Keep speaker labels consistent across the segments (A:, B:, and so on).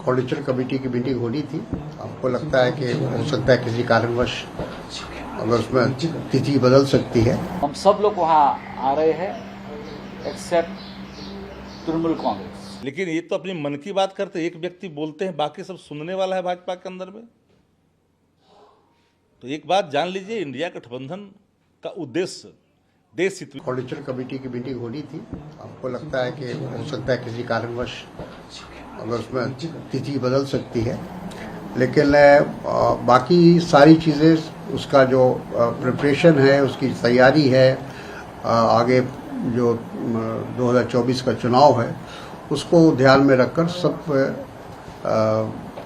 A: Coordination committee की meeting होनी थी। आपको लगता है कि हो सकता है किसी कारणवश अगर उसमें तिथि बदल सकती है।
B: हम सब लोग वहाँ आ रहे हैं एक्सेप्ट तृणमूल कांग्रेस।
C: लेकिन ये तो अपनी मन की बात करते, एक व्यक्ति बोलते हैं, बाकी सब सुनने वाला है भाजपा के अंदर में। तो एक बात जान लीजिए, इंडिया गठबंधन का उद्देश्य देश हित।
A: कोऑर्डिनेशन कमेटी की मीटिंग होनी थी। आपको लगता है कि हो सकता है किसी कारणवश अगर उसमें तिथि बदल सकती है, लेकिन बाकी सारी चीज़ें उसका जो प्रिपरेशन है, उसकी तैयारी है, आगे जो 2024 का चुनाव है उसको ध्यान में रखकर सब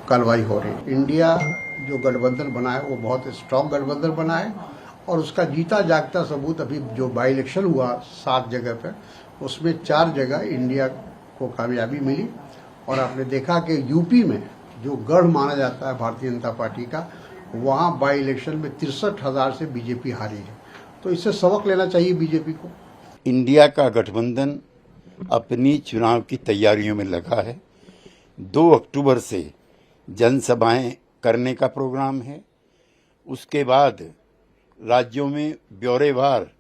A: कार्रवाई हो रही है। इंडिया जो गठबंधन बना है वो बहुत स्ट्रांग गठबंधन बना है और उसका जीता जागता सबूत अभी जो बाई इलेक्शन हुआ 7 जगह पर, उसमें 4 जगह इंडिया को कामयाबी मिली। और आपने देखा कि यूपी में जो गढ़ माना जाता है भारतीय जनता पार्टी का, वहाँ बाई इलेक्शन में 63,000 से बीजेपी हारी है। तो इससे सबक लेना चाहिए बीजेपी को।
D: इंडिया का गठबंधन अपनी चुनाव की तैयारियों में लगा है। 2 अक्टूबर से जनसभाएं करने का प्रोग्राम है। उसके बाद राज्यों में ब्यौरेवार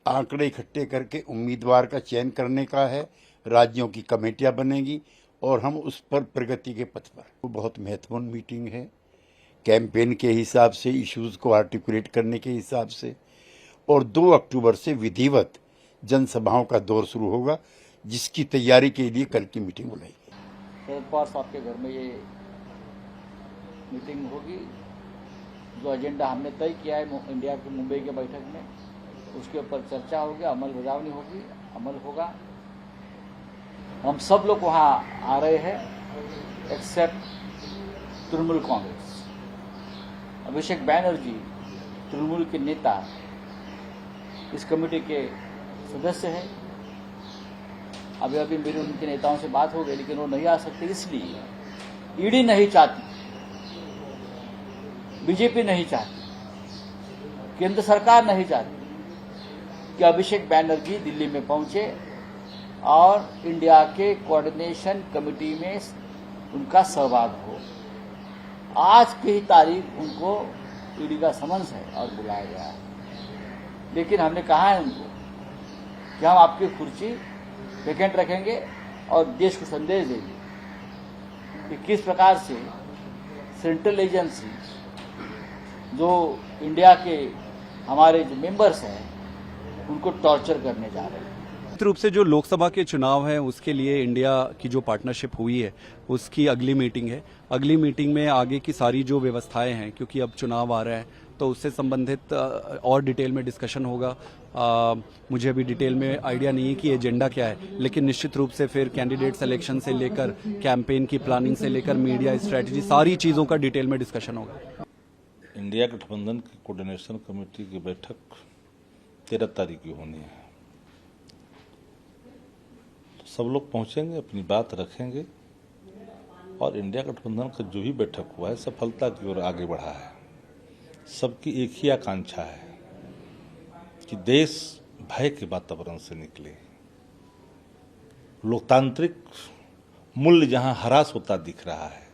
D: आंकड़े इकट्ठे करके उम्मीदवार का चयन करने का है। राज्यों की कमेटियां बनेगी और हम उस पर प्रगति के पथ पर। वो बहुत महत्वपूर्ण मीटिंग है, कैंपेन के हिसाब से, इश्यूज को आर्टिकुलेट करने के हिसाब से। और 2 अक्टूबर से विधिवत जनसभाओं का दौर शुरू होगा, जिसकी तैयारी के लिए कल की मीटिंग बुलाई।
B: शरद पवार साहब के घर में ये मीटिंग होगी। जो एजेंडा हमने तय किया है इंडिया की मुंबई के बैठक में, उसके ऊपर चर्चा होगी, अमल बजावनी होगी, अमल होगा। हम सब लोग वहाँ आ रहे हैं एक्सेप्ट तृणमूल कांग्रेस। अभिषेक बैनर्जी तृणमूल के नेता इस कमेटी के सदस्य हैं। अभी मेरी उनके नेताओं से बात हो गई, लेकिन वो नहीं आ सकते इसलिए ईडी नहीं चाहती, बीजेपी नहीं चाहती, केंद्र सरकार नहीं चाहती कि अभिषेक बैनर्जी दिल्ली में पहुंचे और इंडिया के कोऑर्डिनेशन कमेटी में उनका सहभाग हो। आज की ही तारीख उनको ईडी का समन्स है और बुलाया गया है। लेकिन हमने कहा है उनको कि हम आपकी कुर्सी वैकेंट रखेंगे और देश को संदेश देंगे कि किस प्रकार से सेंट्रल एजेंसी जो इंडिया के हमारे जो मेंबर्स हैं उनको टॉर्चर करने जा रहे हैं।
E: निश्चित रूप से जो लोकसभा के चुनाव हैं उसके लिए इंडिया की जो पार्टनरशिप हुई है उसकी अगली मीटिंग है। अगली मीटिंग में आगे की सारी जो व्यवस्थाएं हैं, क्योंकि अब चुनाव आ रहा है तो उससे संबंधित और डिटेल में डिस्कशन होगा। मुझे अभी डिटेल में आइडिया नहीं है कि एजेंडा क्या है, लेकिन निश्चित रूप से फिर कैंडिडेट सिलेक्शन से लेकर कैंपेन की प्लानिंग से लेकर मीडिया स्ट्रेटजी, सारी चीज़ों का डिटेल में डिस्कशन होगा।
C: इंडिया गठबंधन की कोऑर्डिनेशन कमेटी की बैठक 13 तारीख की होनी है। तो सब लोग पहुंचेंगे, अपनी बात रखेंगे और इंडिया गठबंधन का जो भी बैठक हुआ है सफलता की ओर आगे बढ़ा है। सबकी एक ही आकांक्षा है कि देश भय के वातावरण से निकले। लोकतांत्रिक मूल्य जहां हरास होता दिख रहा है,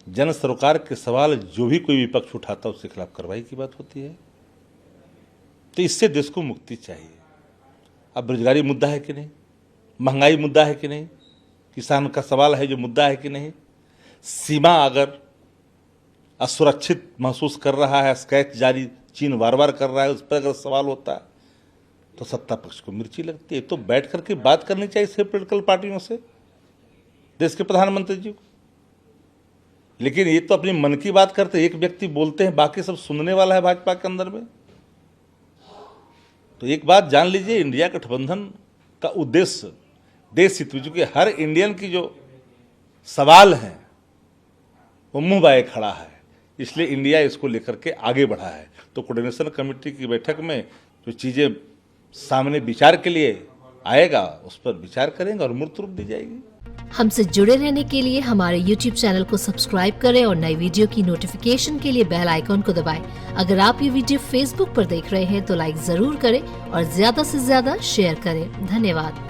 C: जन सरोकार के सवाल जो भी कोई विपक्ष उठाता है उसके खिलाफ कार्रवाई की बात होती है। तो इससे देश को मुक्ति चाहिए। अब बेरोजगारी मुद्दा है कि नहीं, महंगाई मुद्दा है कि नहीं, किसान का सवाल है जो मुद्दा है कि नहीं, सीमा अगर असुरक्षित महसूस कर रहा है, स्केच जारी चीन बार बार कर रहा है, उस पर अगर सवाल होता है तो सत्ता पक्ष को मिर्ची लगती है। तो बैठ करके बात करनी चाहिए सिर्फ पॉलिटिकल पार्टियों से, देश के प्रधानमंत्री जी को। लेकिन ये तो अपनी मन की बात करते, एक व्यक्ति बोलते हैं, बाकी सब सुनने वाला है भाजपा के अंदर में। तो एक बात जान लीजिए, इंडिया गठबंधन का उद्देश्य देश हित में, चूंकि हर इंडियन की जो सवाल है वो मुंह बाए खड़ा है, इसलिए इंडिया इसको लेकर के आगे बढ़ा है। तो कोऑर्डिनेशन कमेटी की बैठक में जो चीजें सामने विचार के लिए आएगा उस पर विचार करेंगे और मूर्त रूप दी जाएगी।
F: हमसे जुड़े रहने के लिए हमारे YouTube चैनल को सब्सक्राइब करें और नई वीडियो की नोटिफिकेशन के लिए बेल आइकॉन को दबाएं। अगर आप ये वीडियो Facebook पर देख रहे हैं तो लाइक जरूर करें और ज्यादा से ज्यादा शेयर करें। धन्यवाद।